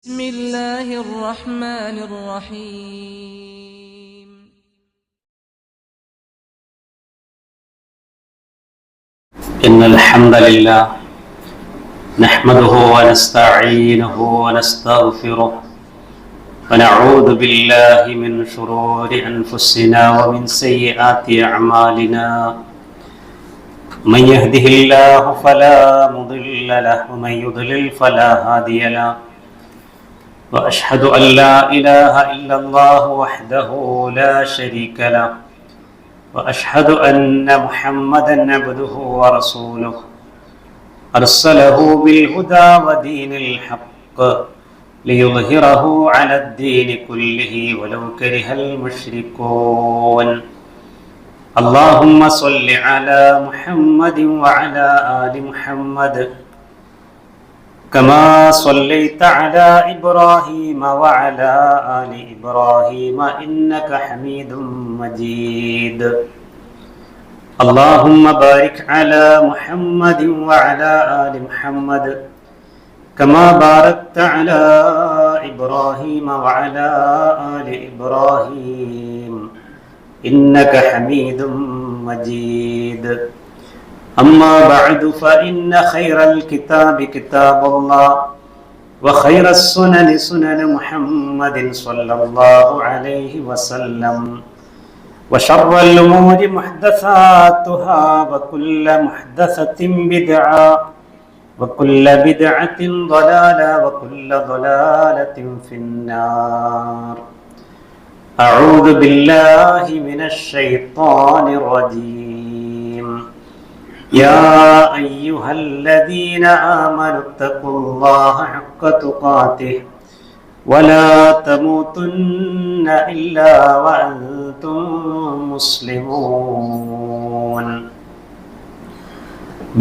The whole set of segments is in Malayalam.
بسم الله الرحمن الرحيم إن الحمد لله نحمده ونستعينه ونستغفره ونعوذ بالله من شرور أنفسنا ومن سيئات أعمالنا من يهده الله فلا مضل له ومن يضلل فلا هادي له وأشهد أن لا إله إلا الله وحده لا شريك له وأشهد أن محمدا عبده ورسوله أرسله بالهدى ودين الحق ليظهره على الدين كله ولو كره المشركون اللهم صل على محمد وعلى آل محمد كما صليت على إبراهيم وعلى آل إبراهيم إنك حميد مجيد اللهم بارك على محمد وعلى آل محمد كما باركت على إبراهيم وعلى آل إبراهيم إنك حميد مجيد أما بعد فإن خير الكتاب كتاب الله وخير السنن سنن محمد صلى الله عليه وسلم وشر الأمور محدثاتها وكل محدثة بدعة وكل بدعة ضلالة وكل ضلالة في النار أعوذ بالله من الشيطان الرجيم يا أيها الذين آمنوا اتقوا الله حق تقاته ولا تموتن إلا وأنتم مسلمون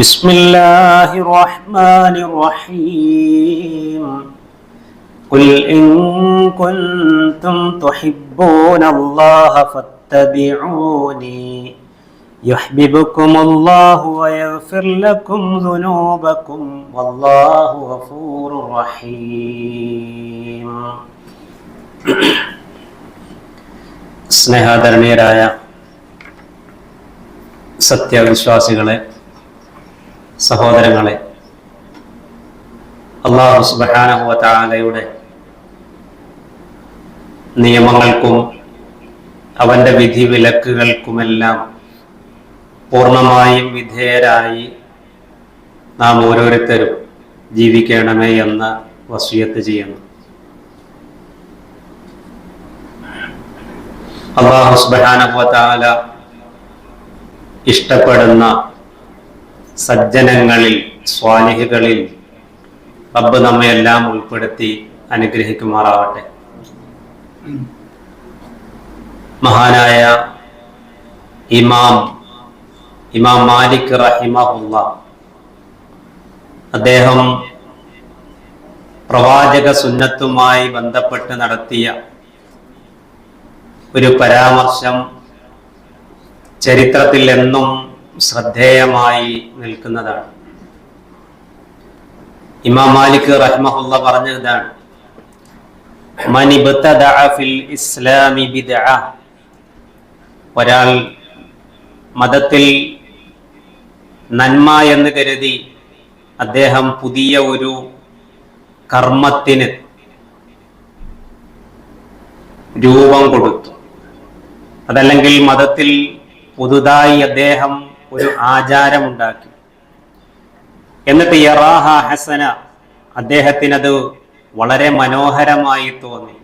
بسم الله الرحمن الرحيم قل إن كنتم تحبون الله فاتبعوني يحببكم الله ويغفر لكم ذنوبكم والله غفور رحيم സ്നേഹാദരണീയരായ സത്യവിശ്വാസികളെ, സഹോദരങ്ങളെ, അല്ലാഹു സുബ്ഹാനഹു വ തആലയുടെ നിയമങ്ങൾക്കും അവന്റെ വിധി വിലക്കുകൾക്കുമെല്ലാം പൂർണ്ണമായും വിധേയരായി നാം ഓരോരുത്തരും ജീവിക്കണമേ എന്ന് വസിയത്ത് ചെയ്യുന്നു. അല്ലാഹു സുബ്ഹാനഹു വ തആല ഇഷ്ടപ്പെടുന്ന സജ്ജനങ്ങളിൽ, സ്വാലിഹുകളിൽ റബ്ബ് നമ്മെ എല്ലാം ഉൾപ്പെടുത്തി അനുഗ്രഹിക്കുമാറാവട്ടെ. മഹാനായ ഇമാം മാലിക് റഹിമഹുല്ലാഹ് അദ്ദേഹം പ്രവാചക സുന്നത്തുമായി ബന്ധപ്പെട്ട് നടത്തിയ ഒരു പരാമർശം ചരിത്രത്തിൽ എന്നും ശ്രദ്ധേയമായി നിൽക്കുന്നതാണ്. ഇമാം മാലിക് റഹിമഹുല്ലാഹ് പറഞ്ഞതാണ്, മൻ ഇബ്തദഅ ഫിൽ ഇസ്ലാമി ബിദ്അ, ഒരാൾ മതത്തിൽ നന്മ എന്ന് കരുതി അദ്ദേഹം പുതിയ ഒരു കർമ്മത്തിന് രൂപം കൊടുത്തു, അതല്ലെങ്കിൽ മതത്തിൽ പുതുതായി അദ്ദേഹം ഒരു ആചാരമുണ്ടാക്കി, എന്നിട്ട് യറാഹ ഹസന, അദ്ദേഹത്തിനത് വളരെ മനോഹരമായി തോന്നി,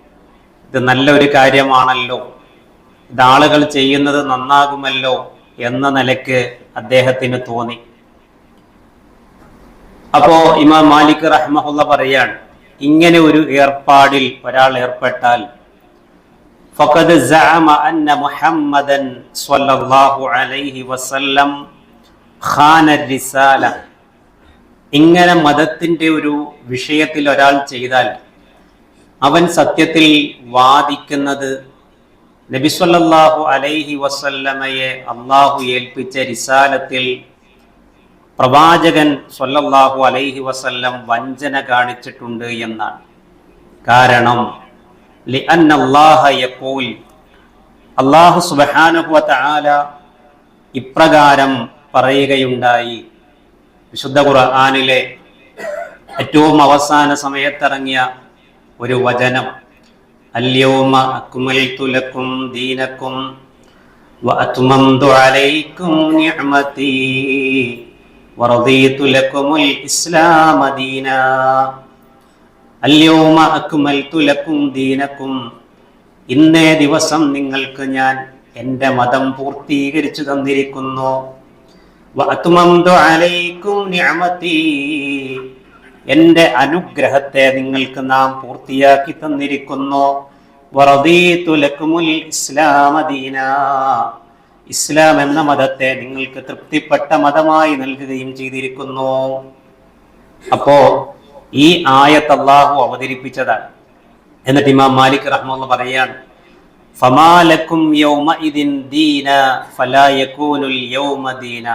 ഇത് നല്ലൊരു കാര്യമാണല്ലോ, ഇത് ആളുകൾ ചെയ്യുന്നത് നന്നാകുമല്ലോ എന്ന നിലയ്ക്ക് അദ്ദേഹത്തിന് തോന്നി. അപ്പോ ഇമാം മാലിക് റഹ്മഹുല്ലാഹ് പറയാണ്, ഇങ്ങനെ ഒരു ഏർപ്പാടിൽ ഒരാൾ ഏർപ്പെട്ടാൽ ഫഖദ് സഅമ അന്ന മുഹമ്മദൻ സ്വല്ലല്ലാഹു അലൈഹി വസല്ലം ഖാന റിസാല, ഇങ്ങനെ മതത്തിന്റെ ഒരു വിഷയത്തിൽ ഒരാൾ ചെയ്താൽ അവൻ സത്യത്തിൽ വാദിക്കുന്നത് നബി സ്വല്ലല്ലാഹു അലൈഹി വസല്ലമയെ അള്ളാഹു ഏൽപ്പിച്ച റിസാലത്തിൽ പ്രവാചകൻ സ്വല്ലല്ലാഹു അലൈഹി വസല്ലം വഞ്ചന കാണിച്ചിട്ടുണ്ട് എന്നാണ്. കാരണം അല്ലാഹു സുബ്ഹാനഹു വ തആല ഇപ്രകാരം പറയുകയുണ്ടായി. വിശുദ്ധ ഖുർആനിലെ ഏറ്റവും അവസാന സമയത്തിറങ്ങിയ ഒരു വചനം, അൽയൗമ അക്മൽതു ലക്കും ദീനക്കും വഅത്മംതു അലൈക്കും നിഅമതി വറദീതു ലക്കുമുൽ ഇസ്ലാമ ദീനാ. അൽയൗമ അക്മൽതു ലക്കും ദീനക്കും, ഇന്നേ ദിവസം നിങ്ങൾക്ക് ഞാൻ എൻ്റെ മതം പൂർത്തീകരിച്ചു തന്നിരിക്കുന്നു. വഅത്മംതു അലൈക്കും നിഅമതി, എൻ്റെ അനുഗ്രഹത്തെ നിങ്ങൾക്ക് നാം പൂർത്തിയാക്കി തന്നിരിക്കുന്നു. വറദീതു ലക്കുമുൽ ഇസ്ലാമ ദീനാ, ഇസ്ലാം എന്ന മതത്തെ നിങ്ങൾക്ക് തൃപ്തിപ്പെട്ട മതമായി നൽകുകയും ചെയ്തിരിക്കുന്നു. അപ്പോ ഈ ആയത്ത് അല്ലാഹു അവതരിപ്പിച്ചതാണ്. എന്നിട്ട് ഇമാം മാലിക് റഹ്മത്തുള്ളാഹി പറയാണ്, ഫമാലക്കും യൗമഇദിൻ ദീന ഫലാ യകൂനുൽ യൗമ ദീന.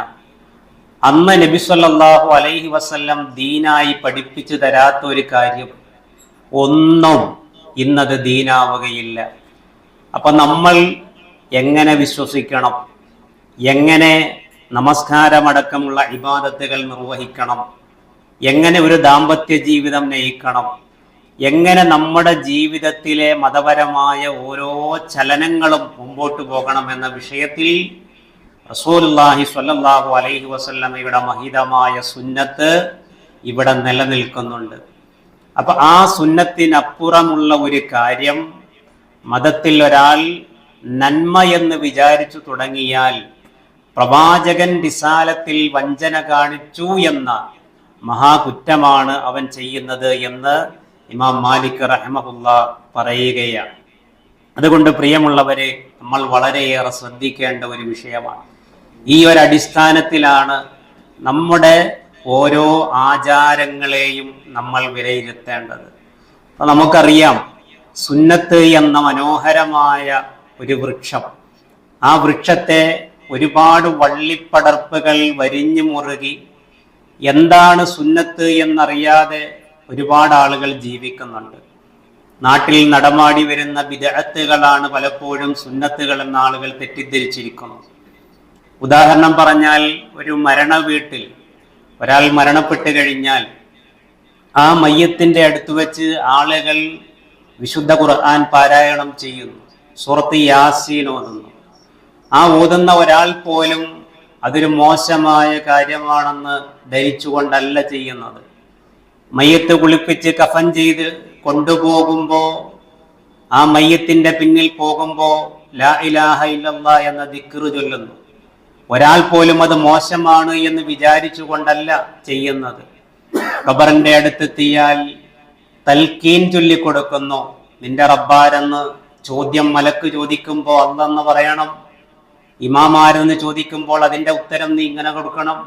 അന്ന് നബി സല്ലല്ലാഹു അലൈഹി വസല്ലം ദീനായി പഠിപ്പിച്ചു തരാത്ത ഒരു കാര്യം ഒന്നും ഇന്നത് ദീനാവുകയില്ല. അപ്പൊ നമ്മൾ എങ്ങനെ വിശ്വസിക്കണം, എങ്ങനെ നമസ്കാരമടക്കമുള്ള ഇബാദത്തുകൾ നിർവഹിക്കണം, എങ്ങനെ ഒരു ദാമ്പത്യ ജീവിതം നയിക്കണം, എങ്ങനെ നമ്മുടെ ജീവിതത്തിലെ മതപരമായ ഓരോ ചലനങ്ങളും മുമ്പോട്ട് പോകണം എന്ന വിഷയത്തിൽ റസൂലുള്ളാഹി സ്വല്ലല്ലാഹു അലൈഹി വസല്ലമയുടെ മഹിതമായ സുന്നത്ത് ഇവിടെ നിലനിൽക്കുന്നുണ്ട്. അപ്പൊ ആ സുന്നത്തിനപ്പുറമുള്ള ഒരു കാര്യം മതത്തിൽ ഒരാൾ നന്മ എന്ന് വിചാരിച്ചു തുടങ്ങിയാൽ പ്രവാചകൻ റിസാലത്തിൽ വഞ്ചന കാണിച്ചു എന്ന മഹാകുറ്റമാണ് അവൻ ചെയ്യുന്നത് എന്ന് ഇമാം മാലിക് റഹ്മത്തുള്ളാഹി പറയുകയാണ്. അതുകൊണ്ട് പ്രിയമുള്ളവരെ, നമ്മൾ വളരെയേറെ ശ്രദ്ധിക്കേണ്ട ഒരു വിഷയമാണ്. ഈ ഒരു അടിസ്ഥാനത്തിലാണ് നമ്മുടെ ഓരോ ആചാരങ്ങളെയും നമ്മൾ വിലയിരുത്തേണ്ടത്. നമുക്കറിയാം, സുന്നത്ത് എന്ന മനോഹരമായ ഒരു വൃക്ഷം, ആ വൃക്ഷത്തെ ഒരുപാട് വള്ളിപ്പടർപ്പുകൾ വരിഞ്ഞു മുറുകി എന്താണ് സുന്നത്ത് എന്നറിയാതെ ഒരുപാട് ആളുകൾ ജീവിക്കുന്നുണ്ട്. നാട്ടിൽ നടമാടി വരുന്ന ബിദ്അത്തുകളാണ് പലപ്പോഴും സുന്നത്തുകൾ എന്ന ആളുകൾ തെറ്റിദ്ധരിച്ചിരിക്കുന്നു. ഉദാഹരണം പറഞ്ഞാൽ, ഒരു മരണ വീട്ടിൽ ഒരാൾ മരണപ്പെട്ട് കഴിഞ്ഞാൽ ആ മയ്യത്തിന്റെ അടുത്ത് വെച്ച് ആളുകൾ വിശുദ്ധ ഖുർആൻ പാരായണം ചെയ്യുന്നു, സൂറത്ത് യാസീൻ ഓതുന്നു. ആ ഓതുന്ന ഒരാൾ പോലും അതൊരു മോശമായ കാര്യമാണെന്ന് ധരിച്ചുകൊണ്ടല്ല ചെയ്യുന്നത്. മയ്യത്ത് കുളിപ്പിച്ച് കഫൻ ചെയ്ത് കൊണ്ടുപോകുമ്പോ ആ മയ്യത്തിന്റെ പിന്നിൽ പോകുമ്പോ ലാ ഇലാഹ ഇല്ലല്ലാഹ് എന്ന ദിക്റ് ചൊല്ലുന്നു. ഒരാൾ പോലും അത് മോശമാണ് എന്ന് വിചാരിച്ചു കൊണ്ടല്ല ചെയ്യുന്നത്. ഖബറിന്റെ അടുത്തെത്തിയാൽ തൽക്കീൻ ചൊല്ലിക്കൊടുക്കുന്നു. നിന്റെ റബ്ബാരെന്ന് ചോദ്യം മലക്ക് ചോദിക്കുമ്പോ അല്ലെന്ന് പറയണം. ഇമാമാരെന്ന് ചോദിക്കുമ്പോൾ അതിന്റെ ഉത്തരം നീ ഇങ്ങനെ കൊടുക്കണം.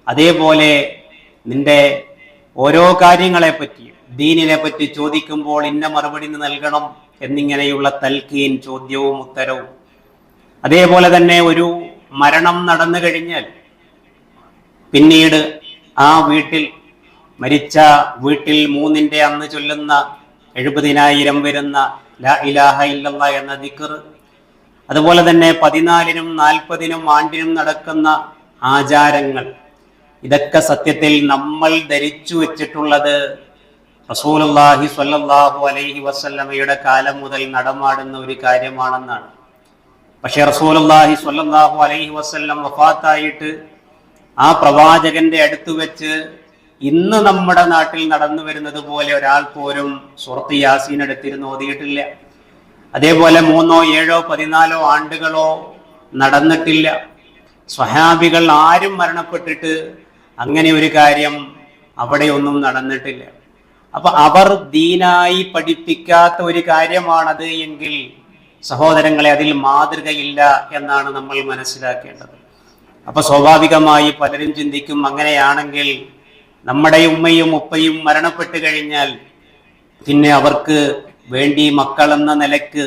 അതേപോലെ നിന്റെ ഓരോ കാര്യങ്ങളെ പറ്റി, ദീനിനെ പറ്റി ചോദിക്കുമ്പോൾ ഇന്ന മറുപടി നൽകണം എന്നിങ്ങനെയുള്ള തൽക്കീൻ, ചോദ്യവും ഉത്തരവും. അതേപോലെ തന്നെ ഒരു മരണം നടന്നു കഴിഞ്ഞാൽ പിന്നീട് ആ വീട്ടിൽ, മരിച്ച വീട്ടിൽ 3-ന്റെ അന്ന് ചൊല്ലുന്ന 70,000 വരുന്ന ലാ ഇലാഹ ഇല്ലല്ലാഹ് എന്ന ദിക്ർ, അതുപോലെ തന്നെ 14-നും 40-നും ആണ്ടിനും നടക്കുന്ന ആചാരങ്ങൾ, ഇതൊക്കെ സത്യത്തിൽ നമ്മൾ ധരിച്ചു വെച്ചിട്ടുള്ളത് റസൂലുള്ളാഹി സ്വല്ലല്ലാഹു അലൈഹി വസല്ലമയുടെ കാലം മുതൽ നടമാടുന്ന ഒരു കാര്യമാണെന്നാണ്. പക്ഷെ റസൂലുള്ളാഹി സ്വല്ലല്ലാഹു അലൈഹി വസല്ലം വഫാത്തായിട്ട് ആ പ്രവാചകന്റെ അടുത്ത് വെച്ച് ഇന്ന് നമ്മുടെ നാട്ടിൽ നടന്നു വരുന്നത് പോലെ ഒരാൾ പോലും സൂറത്ത് യാസീൻ എടുത്തിരുന്ന് ഓതിയിട്ടില്ല. അതേപോലെ 3, 7, 14 ആണ്ടുകളോ നടന്നിട്ടില്ല. സ്വഹാബികൾ ആരും മരണപ്പെട്ടിട്ട് അങ്ങനെ ഒരു കാര്യം അവിടെയൊന്നും നടന്നിട്ടില്ല. അപ്പൊ അവർ ദീനായി പഠിപ്പിക്കാത്ത ഒരു കാര്യമാണത് എങ്കിൽ സഹോദരങ്ങളെ, അതിൽ മാതൃകയില്ല എന്നാണ് നമ്മൾ മനസ്സിലാക്കേണ്ടത്. അപ്പൊ സ്വാഭാവികമായി പലരും ചിന്തിക്കും, അങ്ങനെയാണെങ്കിൽ നമ്മുടെ ഉമ്മയും ഉപ്പയും മരണപ്പെട്ട് കഴിഞ്ഞാൽ പിന്നെ അവർക്ക് വേണ്ടി മക്കൾ എന്ന നിലക്ക്,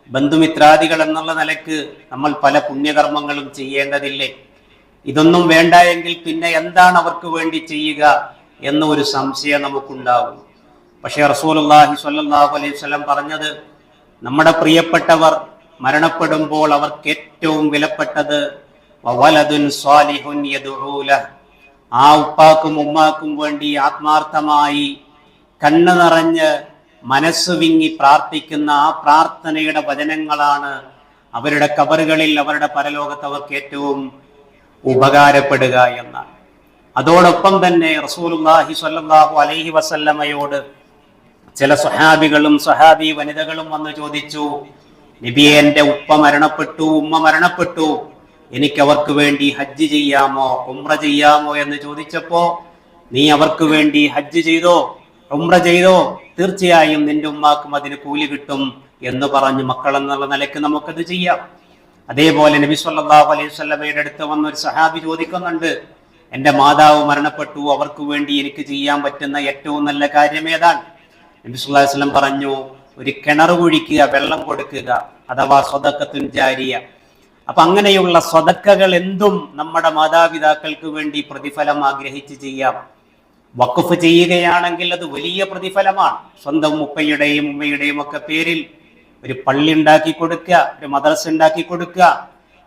ബന്ധുമിത്രാദികൾ എന്നുള്ള നിലക്ക് നമ്മൾ പല പുണ്യകർമ്മങ്ങളും ചെയ്യേണ്ടതില്ലേ? ഇതൊന്നും വേണ്ട എങ്കിൽ പിന്നെ എന്താണ് അവർക്ക് വേണ്ടി ചെയ്യുക എന്ന ഒരു സംശയം നമുക്കുണ്ടാവും. പക്ഷേ റസൂലുള്ളാഹി സ്വല്ലല്ലാഹു അലൈഹി വസല്ലം പറഞ്ഞത്, നമ്മുടെ പ്രിയപ്പെട്ടവർ മരണപ്പെടുമ്പോൾ അവർക്ക് ഏറ്റവും വിലപ്പെട്ടത് വവലദുൻ സ്വാലിഹുൻ യദ്ഉ ലഹ്, ആ ഉപ്പാക്കും ഉമ്മാക്കും വേണ്ടി ആത്മാർത്ഥമായി കണ്ണു നിറഞ്ഞ് മനസ്സ് വിങ്ങി പ്രാർത്ഥിക്കുന്ന ആ പ്രാർത്ഥനയുടെ വചനങ്ങളാണ് അവരുടെ ഖബറുകളിൽ, അവരുടെ പരലോകത്ത് അവർക്ക് ഏറ്റവും ഉപകാരപ്പെടുക എന്നാണ്. അതോടൊപ്പം തന്നെ റസൂലുള്ളാഹി സ്വല്ലല്ലാഹു അലൈഹി വസല്ലമയോട് ചില സ്വഹാബികളും സ്വഹാബി വനിതകളും വന്ന് ചോദിച്ചു, നബിയെ, എന്റെ ഉപ്പ മരണപ്പെട്ടു, ഉമ്മ മരണപ്പെട്ടു, എനിക്ക് അവർക്ക് വേണ്ടി ഹജ്ജ് ചെയ്യാമോ, ഉംറ ചെയ്യാമോ എന്ന് ചോദിച്ചപ്പോ, നീ അവർക്ക് വേണ്ടി ഹജ്ജ് ചെയ്തോ, ഉംറ ചെയ്തോ, തീർച്ചയായും നിന്റെ ഉമ്മാക്കും അതിന് കൂലി കിട്ടും എന്ന് പറഞ്ഞു. മക്കൾ എന്നുള്ള നിലയ്ക്ക് നമുക്കത് ചെയ്യാം. അതേപോലെ നബി സല്ലല്ലാഹു അലൈഹി വസല്ലമയുടെ അടുത്ത് വന്നൊരു സഹാബി ചോദിക്കുന്നുണ്ട്, എന്റെ മാതാവ് മരണപ്പെട്ടു, അവർക്ക് വേണ്ടി എനിക്ക് ചെയ്യാൻ പറ്റുന്ന ഏറ്റവും നല്ല കാര്യം ഏതാണ്? നബി സല്ലല്ലാഹു അലൈഹി വസല്ലം പറഞ്ഞു, ഒരു കിണർ കുഴിക്കുക, വെള്ളം കൊടുക്കുക, അഥവാ സ്വദഖത്തുൻ ജാരിയ. അപ്പൊ അങ്ങനെയുള്ള സ്വദക്കകൾ എന്തും നമ്മുടെ മാതാപിതാക്കൾക്ക് വേണ്ടി പ്രതിഫലം ആഗ്രഹിച്ച് ചെയ്യാം. വഖഫ് ചെയ്യുകയാണെങ്കിൽ അത് വലിയ പ്രതിഫലമാണ്. സ്വന്തം ഉപ്പയുടെയും ഉമ്മയുടെയും ഒക്കെ പേരിൽ ഒരു പള്ളി ഉണ്ടാക്കി കൊടുക്കുക, ഒരു മദ്രസ ഉണ്ടാക്കി കൊടുക്കുക,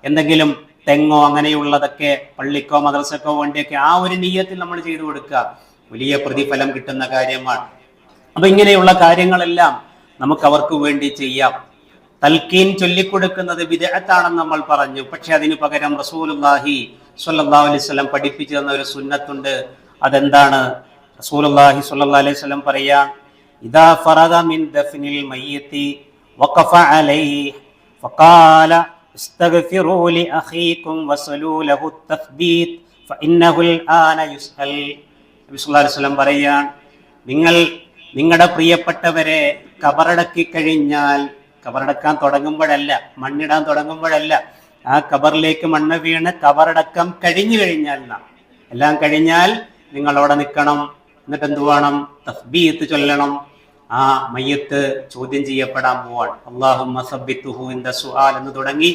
എന്തെങ്കിലും തെങ്ങോ അങ്ങനെയുള്ളതൊക്കെ പള്ളിക്കോ മദ്രസക്കോ വേണ്ടിയൊക്കെ ആ ഒരു നിയ്യത്തിൽ നമ്മൾ ചെയ്തു കൊടുക്കുക, വലിയ പ്രതിഫലം കിട്ടുന്ന കാര്യമാണ്. അപ്പൊ ഇങ്ങനെയുള്ള കാര്യങ്ങളെല്ലാം നമുക്ക് അവർക്ക് വേണ്ടി ചെയ്യാം. തൽക്കീൻ ചൊല്ലിക്കൊടുക്കുന്നത് ബിദ്അത്താണെന്ന് നമ്മൾ പറഞ്ഞു. പക്ഷെ അതിനു പകരം റസൂലുള്ളാഹി സ്വല്ലല്ലാഹു അലൈഹി വസല്ലം പഠിപ്പിച്ചു തന്ന ഒരു സുന്നത്തുണ്ട്. അതെന്താണ്? റസൂലുള്ളാഹി സ്വല്ലല്ലാഹു അലൈഹി വസല്ലം പറയാ, ഇദാ ഫറഗ മിൻ ദഫ്നിൽ മയ്യിതി വഖഫ അലൈഹി ഫഖാല ഇസ്തഗ്ഫിറൂ ലി അഖീകും വസലൂ ലഹു തസ്ബീത് ഫഇന്നഹു അൽആന യുസ്അൽ. നബി സല്ലല്ലാഹു അലൈഹി വസല്ലം പറയാ, നിങ്ങൾ നിങ്ങളുടെ പ്രിയപ്പെട്ടവരെ കബറടക്കി കഴിഞ്ഞാൽ, കബറടക്കാൻ തുടങ്ങുമ്പോഴല്ല, മണ്ണിടാൻ തുടങ്ങുമ്പോഴല്ല, ആ കബറിലേക്ക് മണ്ണ് വീണ് കബറടക്കം കഴിഞ്ഞു കഴിഞ്ഞാൽ, എല്ലാം കഴിഞ്ഞാൽ നിങ്ങൾ അവിടെ നിൽക്കണം. എന്നിട്ട് എന്ത് വേണം? തസ്ബീത്ത് ചൊല്ലണം. ആ മയ്യത്ത് ചോദ്യം ചെയ്യപ്പെടാൻ പോവാൻ, അല്ലാഹുമ്മ സബ്ബിത്തുഹു ഇൻദ സുആൽ എന്ന് തുടങ്ങി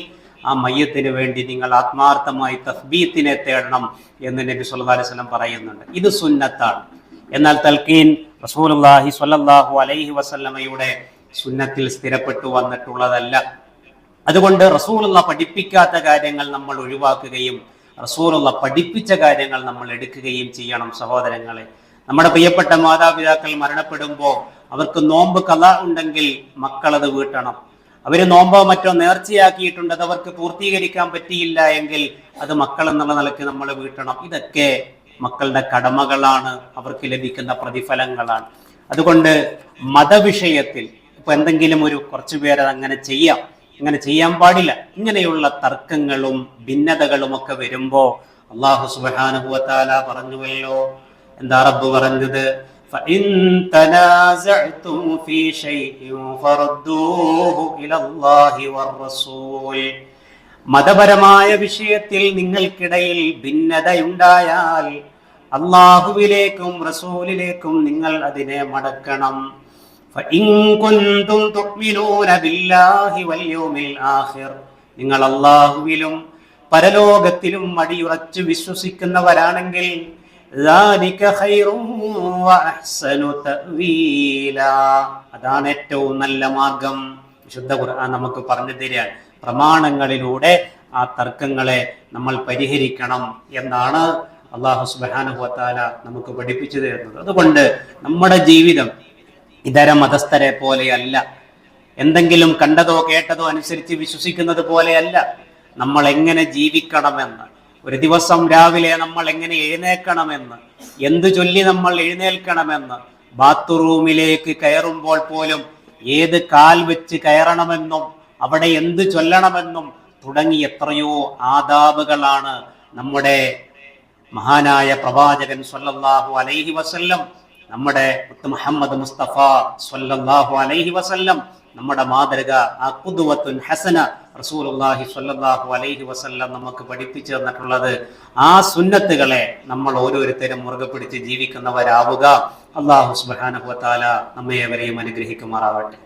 ആ മയ്യത്തിന് വേണ്ടി നിങ്ങൾ ആത്മാർത്ഥമായി തസ്ബീത്തിനെ തേടണം എന്ന് നബി സല്ലല്ലാഹു അലൈഹി വസല്ലം പറയുന്നുണ്ട്. ഇത് സുന്നത്താണ്. എന്നാൽ തൽക്കീൻ റസൂലുള്ളാഹി സ്വല്ലല്ലാഹു അലൈഹി വസല്ലമയുടെ സുന്നത്തിൽ സ്ഥിരപ്പെട്ടു വന്നിട്ടുള്ളതല്ല. അതുകൊണ്ട് റസൂലുള്ള പഠിപ്പിക്കാത്ത കാര്യങ്ങൾ നമ്മൾ ഒഴിവാക്കുകയും റസൂലുള്ള പഠിപ്പിച്ച കാര്യങ്ങൾ നമ്മൾ എടുക്കുകയും ചെയ്യണം. സഹോദരങ്ങളെ, നമ്മുടെ പ്രിയപ്പെട്ട മാതാപിതാക്കൾ മരണപ്പെടുമ്പോൾ അവർക്ക് നോമ്പ് ഖളാ ഉണ്ടെങ്കിൽ മക്കളത് വീട്ടണം. അവര് നോമ്പോ മറ്റോ നേർച്ചയാക്കിയിട്ടുണ്ട്, അത് അവർക്ക് പൂർത്തീകരിക്കാൻ പറ്റിയില്ല എങ്കിൽ അത് മക്കൾ എന്നുള്ള നിലയ്ക്ക് നമ്മൾ വീട്ടണം. ഇതൊക്കെ മക്കളുടെ കടമകളാണ്, അവർക്ക് ലഭിക്കുന്ന പ്രതിഫലങ്ങളാണ്. അതുകൊണ്ട് മതവിഷയത്തിൽ ഇപ്പൊ എന്തെങ്കിലും ഒരു കുറച്ചു പേരത് അങ്ങനെ ചെയ്യാം, ഇങ്ങനെ ചെയ്യാൻ പാടില്ല, ഇങ്ങനെയുള്ള തർക്കങ്ങളും ഭിന്നതകളും ഒക്കെ വരുമ്പോ അല്ലാഹു സുബ്ഹാനഹു വ തആല പറഞ്ഞുവല്ലോ, എന്താ റബ്ബ് പറഞ്ഞത്? فإن تنازعتم في شيء فردوه إلى الله والرسول. മതപരമായ വിഷയത്തിൽ നിങ്ങൾക്കിടയിൽ ഭിന്നതയുണ്ടായാൽ അല്ലാഹുവിലേക്കും റസൂലിലേക്കും നിങ്ങൾ അതിനെ മടക്കണം. فإن كنتم تؤمنون بالله واليوم الآخر. നിങ്ങൾ അല്ലാഹുവിലും പരലോകത്തിലും അടിയുറച്ചു വിശ്വസിക്കുന്നവരാണെങ്കിൽ ذلك خير وأحسن تأويلا. അതാണ് ഏറ്റവും നല്ല മാർഗം. വിശുദ്ധ ഖുർആൻ നമുക്ക് പറഞ്ഞു തരാൻ, പ്രമാണങ്ങളിലൂടെ ആ തർക്കങ്ങളെ നമ്മൾ പരിഹരിക്കണം എന്നാണ് അല്ലാഹു സുബ്ഹാനഹു വ തആല നമുക്ക് പഠിപ്പിച്ചു തരുന്നത്. അതുകൊണ്ട് നമ്മുടെ ജീവിതം ഇതര മതസ്ഥരെ പോലെയല്ല, എന്തെങ്കിലും കണ്ടതോ കേട്ടതോ അനുസരിച്ച് വിശ്വസിക്കുന്നത് പോലെയല്ല. നമ്മൾ എങ്ങനെ ജീവിക്കണമെന്ന്, ഒരു ദിവസം രാവിലെ നമ്മൾ എങ്ങനെ എഴുന്നേൽക്കണമെന്ന്, എന്തു ചൊല്ലി നമ്മൾ എഴുന്നേൽക്കണമെന്ന്, ബാത്റൂമിലേക്ക് കയറുമ്പോൾ പോലും ഏത് കാൽ വെച്ച് കയറണമെന്നും അവിടെ എന്ത് ചൊല്ലണമെന്നും തുടങ്ങി എത്രയോ ആദാബുകളാണ് നമ്മുടെ മഹാനായ പ്രവാചകൻ സ്വല്ലല്ലാഹു അലൈഹി വസല്ലം, നമ്മുടെ മുഹമ്മദ് മുസ്തഫ സ്വല്ലല്ലാഹു അലൈഹി വസല്ലം, നമ്മുടെ മാതൃക, ആ ഖുദ്വത്തുൻ ഹസന റസൂലുള്ളാഹി സ്വല്ലല്ലാഹു അലൈഹി വസല്ലം നമുക്ക് പഠിപ്പിച്ചു തന്നിട്ടുള്ളത്. ആ സുന്നത്തുകളെ നമ്മൾ ഓരോരുത്തരും മുറുകെ പിടിച്ച് ജീവിക്കുന്നവരാവുക. അല്ലാഹു സുബ്ഹാനഹു വ തആല നമ്മെ ഏവരെയും അനുഗ്രഹിക്കുമാറാവട്ടെ.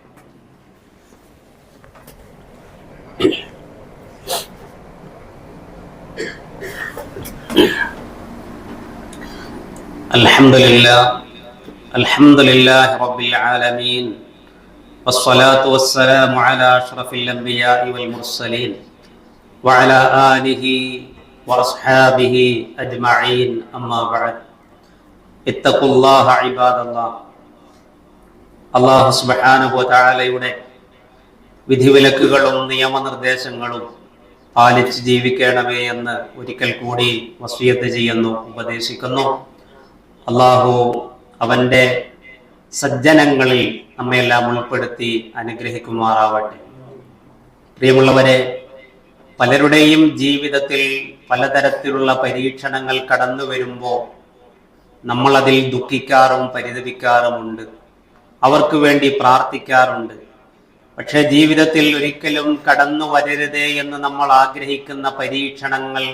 അൽഹംദുലില്ലാഹ് الحمد لله رب العالمين والصلاة والسلام على أشرف الأنبياء والمرسلين وعلى آله وأصحابه أجمعين أما بعد اتقوا الله عباد الله. അല്ലാഹു സുബ്ഹാനഹു വ തആലയുടെ വിധിവിലക്കുകളും നിയമനിർദ്ദേശങ്ങളും പാലിച്ച് ജീവിക്കണമേ എന്ന് ഒരിക്കൽ കൂടി വസിയത്ത് ചെയ്യുന്നു, ഉപദേശിക്കുന്നു. അല്ലാഹു അവന്റെ സജ്ജനങ്ങളിൽ നമ്മയെല്ലാം ഉൾപ്പെടുത്തി അനുഗ്രഹിക്കുമാറാവട്ടെ. പ്രിയമുള്ളവരെ, പലരുടെയും ജീവിതത്തിൽ പലതരത്തിലുള്ള പരീക്ഷണങ്ങൾ കടന്നു വരുമ്പോൾ നമ്മളതിൽ ദുഃഖിക്കാറും പരിതപിക്കാറുമുണ്ട്, അവർക്ക് വേണ്ടി പ്രാർത്ഥിക്കാറുണ്ട്. പക്ഷെ ജീവിതത്തിൽ ഒരിക്കലും കടന്നു വരരുതേ എന്ന് നമ്മൾ ആഗ്രഹിക്കുന്ന പരീക്ഷണങ്ങൾ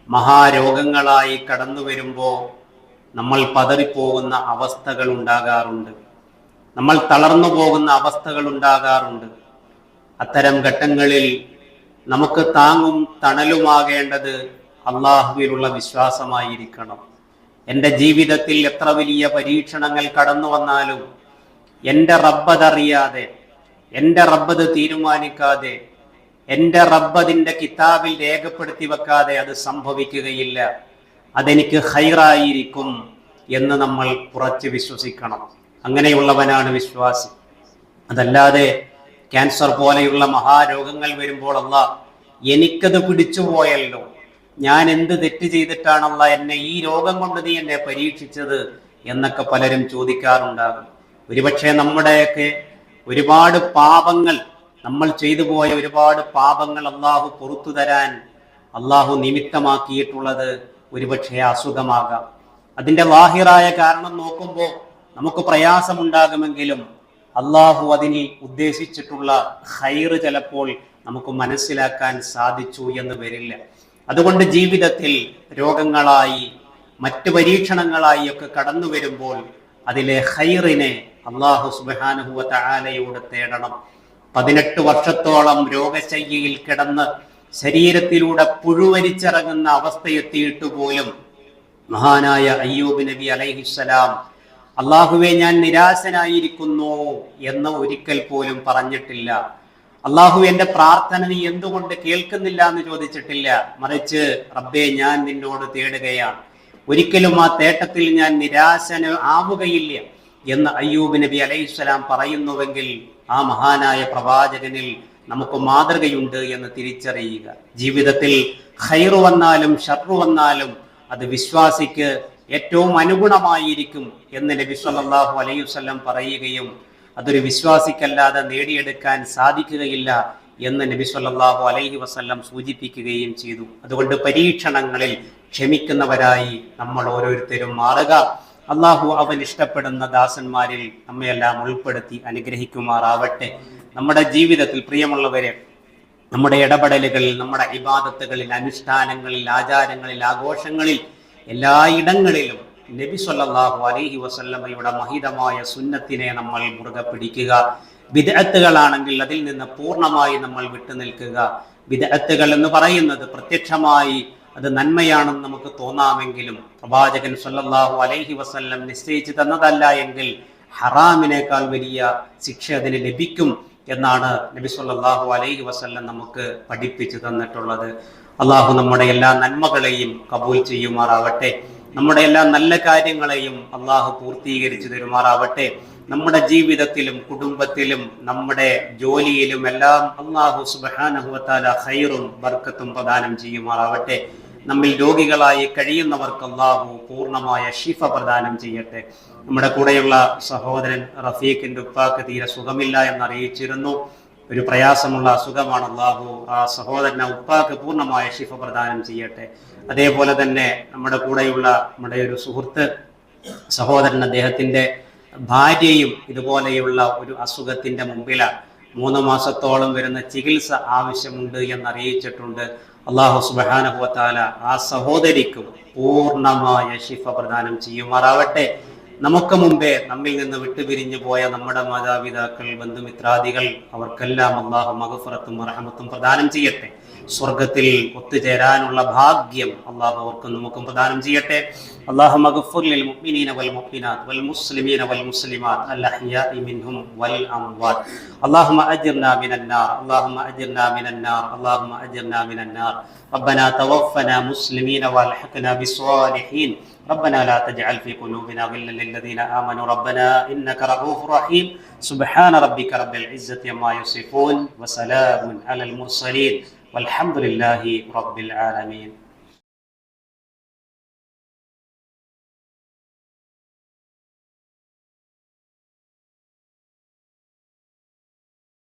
മഹാരോഗങ്ങളായി കടന്നു വരുമ്പോൾ നമ്മൾ പതറിപ്പോകുന്ന അവസ്ഥകൾ ഉണ്ടാകാറുണ്ട്, നമ്മൾ തളർന്നു പോകുന്ന അവസ്ഥകൾ ഉണ്ടാകാറുണ്ട്. അത്തരം ഘട്ടങ്ങളിൽ നമുക്ക് താങ്ങും തണലുമാകേണ്ടത് അള്ളാഹുവിലുള്ള വിശ്വാസമായിരിക്കണം. എൻ്റെ ജീവിതത്തിൽ എത്ര വലിയ പരീക്ഷണങ്ങൾ കടന്നു വന്നാലും എൻ്റെ റബ്ബതറിയാതെ, എൻ്റെ റബ്ബത് തീരുമാനിക്കാതെ, എൻ്റെ റബ്ബതിൻ്റെ കിതാബിൽ രേഖപ്പെടുത്തി വെക്കാതെ അത് സംഭവിക്കുകയില്ല. അതെനിക്ക് ഖൈറായിരിക്കും എന്ന് നമ്മൾ ഉറച്ചു വിശ്വസിക്കണം. അങ്ങനെയുള്ളവനാണ് വിശ്വാസി. അതല്ലാതെ ക്യാൻസർ പോലെയുള്ള മഹാരോഗങ്ങൾ വരുമ്പോൾ അല്ലാഹ് എനിക്കത് പിടിച്ചുപോയല്ലോ, ഞാൻ എന്ത് തെറ്റ് ചെയ്തിട്ടാണല്ല എന്നെ ഈ രോഗം കൊണ്ട് നീ എന്നെ പരീക്ഷിച്ചത് എന്നൊക്കെ പലരും ചോദിക്കാറുണ്ടാകും. ഒരുപക്ഷെ നമ്മുടെയൊക്കെ ഒരുപാട് പാപങ്ങൾ, നമ്മൾ ചെയ്തു പോയ ഒരുപാട് പാപങ്ങൾ അള്ളാഹു പുറത്തു തരാൻ അള്ളാഹു നിമിത്തമാക്കിയിട്ടുള്ളത് ഒരുപക്ഷെ അസുഖമാകാം. അതിന്റെ ലാഹിറായ കാരണം നോക്കുമ്പോൾ നമുക്ക് പ്രയാസമുണ്ടാകുമെങ്കിലും അള്ളാഹു അതിന് ഉദ്ദേശിച്ചിട്ടുള്ള ഖൈറ് ചിലപ്പോൾ നമുക്ക് മനസ്സിലാക്കാൻ സാധിച്ചു എന്ന് വരില്ല. അതുകൊണ്ട് ജീവിതത്തിൽ രോഗങ്ങളായി മറ്റു പരീക്ഷണങ്ങളായി ഒക്കെ കടന്നു വരുമ്പോൾ അതിലെ ഖൈറിനെ അല്ലാഹു സുബ്ഹാനഹു വ തആലയോട് തേടണം. 18 വർഷത്തോളം രോഗശയ്യയിൽ കിടന്ന് ശരീരത്തിലൂടെ പുഴുവരിച്ചിറങ്ങുന്ന അവസ്ഥയെത്തിയിട്ട് പോലും മഹാനായ അയ്യൂബ് നബി അലൈഹിസ്സലാം അള്ളാഹുവെ ഞാൻ നിരാശനായിരിക്കുന്നു എന്ന് ഒരിക്കൽ പോലും പറഞ്ഞിട്ടില്ല. അള്ളാഹു എന്റെ പ്രാർത്ഥന നീ എന്തുകൊണ്ട് കേൾക്കുന്നില്ല എന്ന് ചോദിച്ചിട്ടില്ല. മറിച്ച് റബ്ബേ ഞാൻ നിന്നോട് തേടുകയാണ്, ഒരിക്കലും ആ തേട്ടത്തിൽ ഞാൻ നിരാശന ആവുകയില്ല എന്ന് അയ്യൂബ് നബി അലൈഹിസ്സലാം പറയുന്നുവെങ്കിൽ ആ മഹാനായ പ്രവാചകനിൽ നമുക്ക് മാതൃകയുണ്ട് എന്ന് തിരിച്ചറിയുക. ജീവിതത്തിൽ ഖൈറു വന്നാലും ഷർറു വന്നാലും അത് വിശ്വാസിക്ക് ഏറ്റവും അനുഗുണമായിരിക്കും എന്ന് നബി സല്ലല്ലാഹു അലൈഹി വസല്ലം പറയുകയും അതൊരു വിശ്വാസിക്കല്ലാതെ നേടിയെടുക്കാൻ സാധിക്കുകയില്ല എന്ന് നബി സല്ലല്ലാഹു അലൈഹി വസല്ലം സൂചിപ്പിക്കുകയും ചെയ്തു. അതുകൊണ്ട് പരീക്ഷണങ്ങളിൽ ക്ഷമിക്കുന്നവരായി നമ്മൾ ഓരോരുത്തരും മാറുക. അള്ളാഹു അവൻ ഇഷ്ടപ്പെടുന്ന ദാസന്മാരിൽ നമ്മയെല്ലാം ഉൾപ്പെടുത്തി അനുഗ്രഹിക്കുമാറാവട്ടെ. നമ്മുടെ ജീവിതത്തിൽ പ്രിയമുള്ളവരെ, നമ്മുടെ ഇടപെടലുകളിൽ, നമ്മുടെ ഇബാദത്തുകളിൽ, അനുഷ്ഠാനങ്ങളിൽ, ആചാരങ്ങളിൽ, ആഘോഷങ്ങളിൽ, എല്ലായിടങ്ങളിലും നബി സല്ലല്ലാഹു അലൈഹി വസല്ലമയുടെ മഹിതമായ സുന്നത്തിനെ നമ്മൾ മുറുകെ പിടിക്കുക. ബിദ്അത്തുകളാണെങ്കിൽ അതിൽ നിന്ന് പൂർണ്ണമായി നമ്മൾ വിട്ടുനിൽക്കുക. ബിദ്അത്തുകൾ എന്ന് പറയുന്നത് പ്രത്യക്ഷമായി അത് നന്മയാണെന്ന് നമുക്ക് തോന്നാമെങ്കിലും പ്രവാചകൻ സല്ലല്ലാഹു അലൈഹി വസല്ലം നിശ്ചയിച്ചു തന്നതല്ല എങ്കിൽ ഹറാമിനേക്കാൾ വലിയ ശിക്ഷ അതിന് ലഭിക്കും എന്നാണ് നബി സല്ലല്ലാഹു അലൈഹി വസല്ലം നമുക്ക് പഠിപ്പിച്ചു തന്നിട്ടുള്ളത്. അള്ളാഹു നമ്മുടെ എല്ലാ നന്മകളെയും കബൂൽ ചെയ്യുമാറാവട്ടെ. നമ്മുടെ എല്ലാ നല്ല കാര്യങ്ങളെയും അള്ളാഹു പൂർത്തീകരിച്ചു തരുമാറാവട്ടെ. നമ്മുടെ ജീവിതത്തിലും കുടുംബത്തിലും നമ്മുടെ ജോലിയിലും എല്ലാം അള്ളാഹു സുബ്ഹാനഹു വ തആല ഖൈറും ബർക്കത്തും പ്രദാനം ചെയ്യുമാറാവട്ടെ. നമ്മിൽ രോഗികളായി കഴിയുന്നവർക്ക് അള്ളാഹു പൂർണ്ണമായ ശിഫ പ്രദാനം ചെയ്യട്ടെ. നമ്മുടെ കൂടെയുള്ള സഹോദരൻ റഫീഖിന്റെ ഉപ്പാക്ക് തീരെ സുഖമില്ല എന്നറിയിച്ചിരുന്നു. ഒരു പ്രയാസമുള്ള അസുഖമാണ്. അള്ളാഹു ആ സഹോദരനെ ഉപ്പാക്ക് പൂർണ്ണമായ ശിഫ പ്രദാനം ചെയ്യട്ടെ. അതേപോലെ തന്നെ നമ്മുടെ കൂടെയുള്ള നമ്മുടെ ഒരു സുഹൃത്ത് സഹോദരൻ, അദ്ദേഹത്തിന്റെ ഭാര്യയും ഇതുപോലെയുള്ള ഒരു അസുഖത്തിന്റെ മുമ്പിലാണ്. 3 മാസത്തോളം വരുന്ന ചികിത്സ ആവശ്യമുണ്ട് എന്നറിയിച്ചിട്ടുണ്ട്. അല്ലാഹു സുബ്ഹാനഹു വ തആല ആ സഹോദരിക്കും പൂർണ്ണമായ ശിഫ പ്രദാനം ചെയ്യുമാറാവട്ടെ. നമുക്ക് മുമ്പേ നമ്മിൽ നിന്ന് വിട്ടുപിരിഞ്ഞു പോയ നമ്മുടെ മാതാപിതാക്കൾ, ബന്ധുമിത്രാദികൾ, അവർക്കെല്ലാം അല്ലാഹു മഗ്ഫിറത്തും റഹ്മത്തും പ്രദാനം ചെയ്യട്ടെ. സ്വർഗത്തിൽ ഒത്തുചേരാനുള്ള ഭാഗ്യം അള്ളാഹു അവർക്കും നമുക്കും പ്രദാനം ചെയ്യട്ടെ. اللهم اغفر للمؤمنين والمؤمنات والمسلمين والمسلمات الأحياء منهم والأموات. اللهم أجرنا من النار، اللهم أجرنا من النار، اللهم أجرنا من النار. ربنا توفنا مسلمين والحقنا بالصالحين. ربنا لا تجعل في قلوبنا غلا للذين آمنوا ربنا إنك رؤوف رحيم. سبحان ربك رب العزة عما يصفون وسلام على المرسلين والحمد لله رب العالمين.